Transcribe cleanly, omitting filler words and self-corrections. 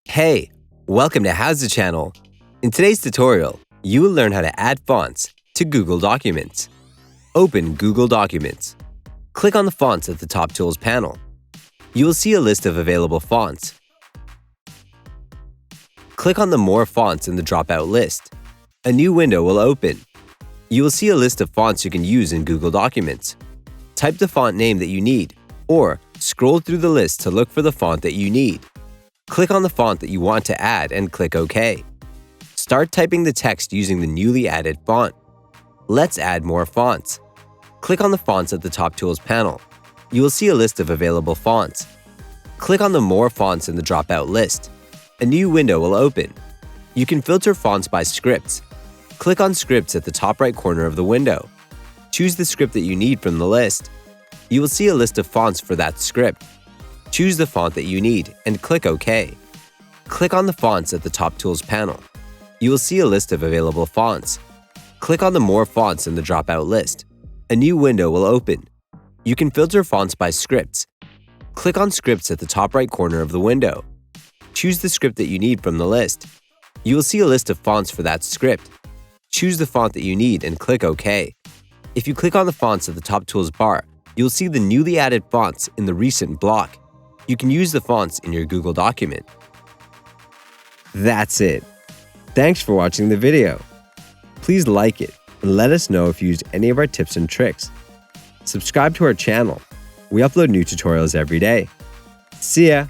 Hey, welcome to HOWZA channel. In today's tutorial, you will learn how to add fonts to Google Documents. Open Google Documents. Click on the fonts at the top tools panel. You will see a list of available fonts. Click on the More Fonts in the dropout list. A new window will open. You will see a list of fonts you can use in Google Documents. Type the font name that you need, or scroll through the list to look for the font that you need. Click on the font that you want to add and click OK. Start typing the text using the newly added font. Let's add more fonts. Click on the fonts at the top tools panel. You will see a list of available fonts. Click on the More Fonts in the dropout list. A new window will open. You can filter fonts by scripts. Click on Scripts at the top right corner of the window. Choose the script that you need from the list. You will see a list of fonts for that script. Choose the font that you need and click OK. Click on the fonts at the top tools panel. You will see a list of available fonts. Click on the More Fonts in the dropout list. A new window will open. You can filter fonts by scripts. Click on Scripts at the top right corner of the window. Choose the script that you need from the list. You will see a list of fonts for that script. Choose the font that you need and click OK. If you click on the fonts at the top tools bar, you'll see the newly added fonts in the recent block. You can use the fonts in your Google document. That's it. Thanks for watching the video. Please like it and let us know if you used any of our tips and tricks. Subscribe to our channel. We upload new tutorials every day. See ya!